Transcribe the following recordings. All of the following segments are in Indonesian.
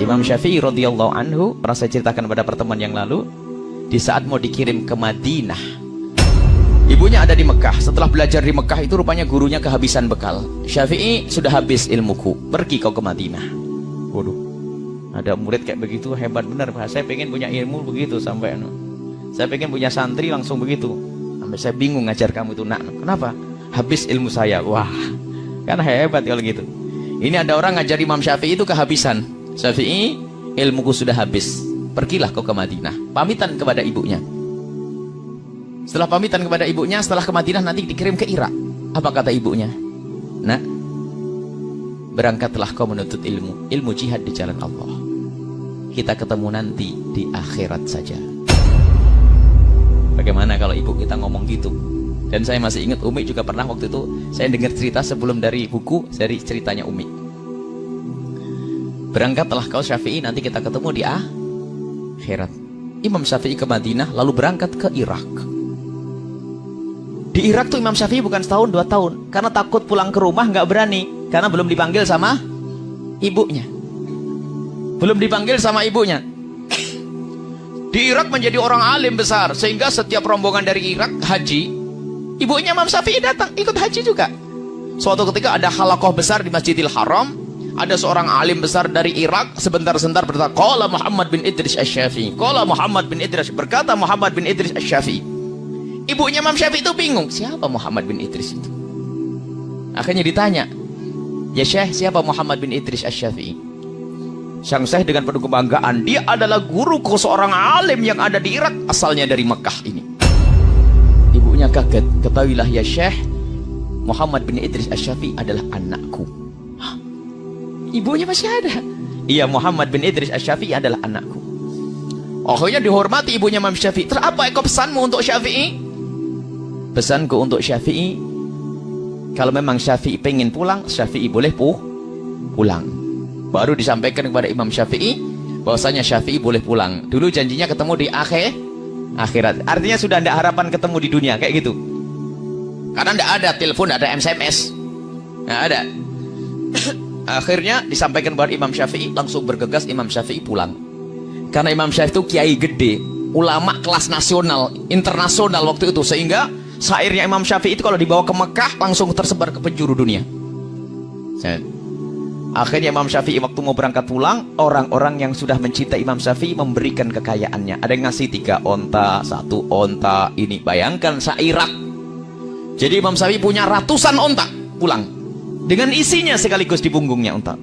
Imam Syafi'i radhiyallahu anhu, pernah saya ceritakan pada pertemuan yang lalu, di saat mau dikirim ke Madinah, ibunya ada di Mekah. Setelah belajar di Mekah itu rupanya gurunya kehabisan bekal. Syafi'i, sudah habis ilmuku, pergi kau ke Madinah. Waduh, ada murid kayak begitu, hebat benar Pak. Saya pengen punya ilmu begitu sampai saya pengen punya santri langsung begitu. Sampai saya bingung ngajar kamu itu, nak. Kenapa? Habis ilmu saya. Wah, kan hebat kalau gitu. Ini ada orang ngajar Imam Syafi'i itu kehabisan. Syafi'i, ilmuku sudah habis, pergilah kau ke Madinah. Pamitan kepada ibunya. Setelah pamitan kepada ibunya, setelah ke Madinah nanti dikirim ke Irak. Apa kata ibunya? Nak, berangkatlah kau menuntut ilmu, ilmu jihad di jalan Allah. Kita ketemu nanti di akhirat saja. Bagaimana kalau ibu kita ngomong gitu? Dan saya masih ingat Umi juga pernah waktu itu saya dengar cerita sebelum dari buku, dari ceritanya Umi. Berangkatlah kau Syafi'i, nanti kita ketemu di akhirat. Imam Syafi'i ke Madinah, lalu berangkat ke Irak. Di Irak tuh Imam Syafi'i bukan setahun 2 tahun, karena takut pulang ke rumah, nggak berani, karena belum dipanggil sama ibunya. Belum dipanggil sama ibunya. Di Irak menjadi orang alim besar, sehingga setiap rombongan dari Irak haji, ibunya Imam Syafi'i datang ikut haji juga. Suatu ketika ada halaqah besar di Masjidil Haram. Ada seorang alim besar dari Irak, sebentar-sebentar berkata, qala Muhammad bin Idris Asy-Syafi'i. Qala Muhammad bin Idris, berkata Muhammad bin Idris Asy-Syafi'i. Ibunya Imam Syafi'i itu bingung, siapa Muhammad bin Idris itu? Akhirnya ditanya, ya Syekh, siapa Muhammad bin Idris Asy-Syafi'i? Sang Syekh dengan penuh kebanggaan, dia adalah guruku, seorang alim yang ada di Irak, asalnya dari Mekah ini. Ibunya kaget, ketahuilah ya Syekh, Muhammad bin Idris Asy-Syafi'i adalah anakku. Ibunya masih ada. Iya, Muhammad bin Idris Asy-Syafi'i adalah anakku. Akhirnya dihormati ibunya Imam Syafi'i. Terus apa pesanmu untuk Syafi'i? Pesanku untuk Syafi'i, kalau memang Syafi'i pengen pulang, Syafi'i boleh pulang. Baru disampaikan kepada Imam Syafi'i bahwasanya Syafi'i boleh pulang. Dulu janjinya ketemu di akhirat. Artinya sudah tidak harapan ketemu di dunia kayak gitu. Karena tidak ada telepon, tidak ada SMS, nggak ada. Akhirnya disampaikan kepada Imam Syafi'i, langsung bergegas Imam Syafi'i pulang. Karena Imam Syafi'i itu kiai gede, ulama kelas nasional, internasional waktu itu, sehingga syairnya Imam Syafi'i itu kalau dibawa ke Mekah langsung tersebar ke penjuru dunia. Akhirnya Imam Syafi'i waktu mau berangkat pulang, orang-orang yang sudah mencintai Imam Syafi'i memberikan kekayaannya. Ada yang ngasih 3 onta, 1 onta. Ini bayangkan se-Irak. Jadi Imam Syafi'i punya ratusan onta pulang, dengan isinya sekaligus di punggungnya unta.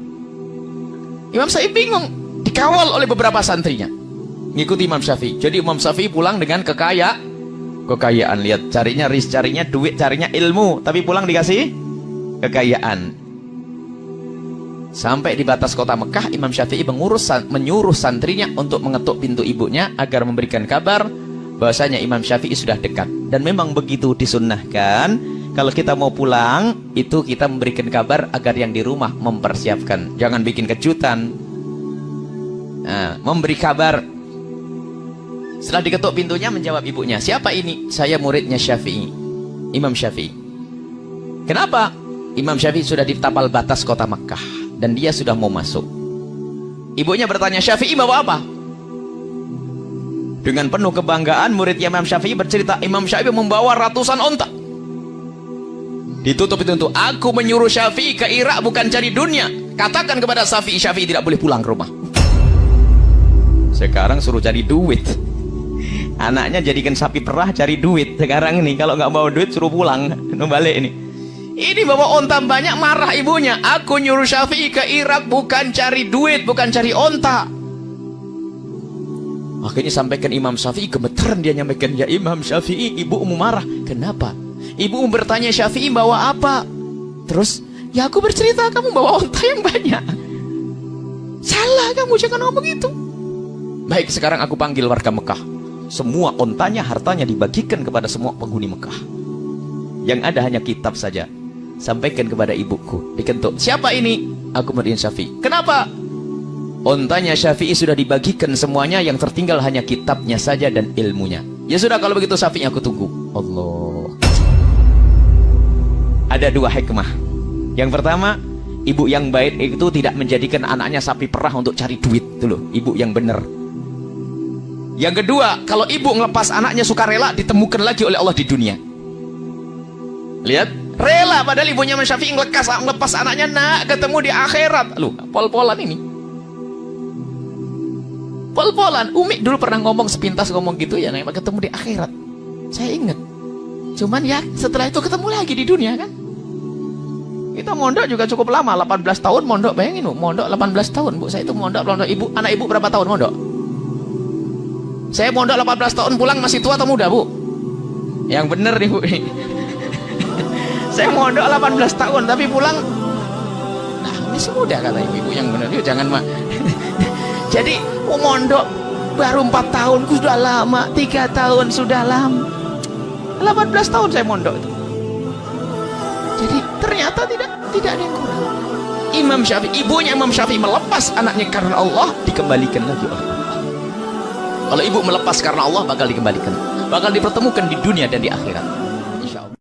Imam Syafi'i bingung, dikawal oleh beberapa santrinya ngikuti Imam Syafi'i. Jadi Imam Syafi'i pulang dengan kekayaan. Lihat, carinya duit, carinya ilmu, tapi pulang dikasih kekayaan. Sampai di batas kota Mekah, Imam Syafi'i menyuruh santrinya untuk mengetuk pintu ibunya agar memberikan kabar bahwasanya Imam Syafi'i sudah dekat. Dan memang begitu disunnahkan. Kalau kita mau pulang, itu kita memberikan kabar agar yang di rumah mempersiapkan. Jangan bikin kejutan. Nah, memberi kabar. Setelah diketuk pintunya, menjawab ibunya, siapa ini? Saya muridnya Syafi'i, Imam Syafi'i. Kenapa? Imam Syafi'i sudah di tapal batas kota Makkah, dan dia sudah mau masuk. Ibunya bertanya, Syafi'i bawa apa? Dengan penuh kebanggaan, muridnya Imam Syafi'i bercerita, Imam Syafi'i membawa ratusan onta. Ditutup itu, aku menyuruh Syafi'i ke Irak bukan cari dunia. Katakan kepada Syafi'i, Syafi'i tidak boleh pulang ke rumah. Sekarang suruh cari duit. Anaknya jadikan sapi perah cari duit. Sekarang ini kalau nggak bawa duit suruh pulang, balik ini. Ini bawa onta banyak, marah ibunya. Aku nyuruh Syafi'i ke Irak bukan cari duit, bukan cari onta. Akhirnya sampaikan Imam Syafi'i, gemeteran dia nyampaikan, ya Imam Syafi'i, ibumu marah. Kenapa? Ibu bertanya Syafi'i bawa apa? Terus, ya aku bercerita kamu bawa onta yang banyak. Salah kamu, jangan ngomong itu. Baik, sekarang aku panggil warga Mekah. Semua ontanya, hartanya dibagikan kepada semua penghuni Mekah. Yang ada hanya kitab saja. Sampaikan kepada ibuku, dikentuk. Siapa ini? Aku murid Syafi'i. Kenapa? Ontanya Syafi'i sudah dibagikan semuanya, yang tertinggal hanya kitabnya saja dan ilmunya. Ya sudah, kalau begitu Syafi'i aku tunggu. Allah. Ada 2 hikmah. Yang pertama, Ibu yang baik itu tidak menjadikan anaknya sapi perah untuk cari duit. Itu loh, ibu yang benar. Yang kedua, kalau ibu ngelepas anaknya sukarela, ditemukan lagi oleh Allah di dunia. Lihat, rela padahal ibunya Imam Syafi'i ngelepas anaknya, nak, ketemu di akhirat. Loh, pol-polan ini. Pol-polan. Umi dulu pernah ngomong sepintas ngomong gitu ya, nak, ketemu di akhirat. Saya ingat. Cuman ya setelah itu ketemu lagi di dunia kan. Kita mondok juga cukup lama, 18 tahun mondok, bayangin Bu, mondok 18 tahun Bu. Saya itu mondok ibu, anak ibu berapa tahun mondok? Saya mondok 18 tahun, pulang masih tua atau muda Bu? Yang bener nih Bu. Saya mondok 18 tahun tapi pulang nah masih muda kata ibu yang bener. Yuk jangan mah. Jadi mondok baru 4 tahun sudah lama, 3 tahun sudah lama. 18 tahun saya mondok itu. Jadi ternyata tidak ada yang kurang. Imam Syafi'i, ibunya Imam Syafi'i melepas anaknya karena Allah, dikembalikan lagi oleh Allah. Kalau ibu melepas karena Allah, bakal dikembalikan, bakal dipertemukan di dunia dan di akhirat.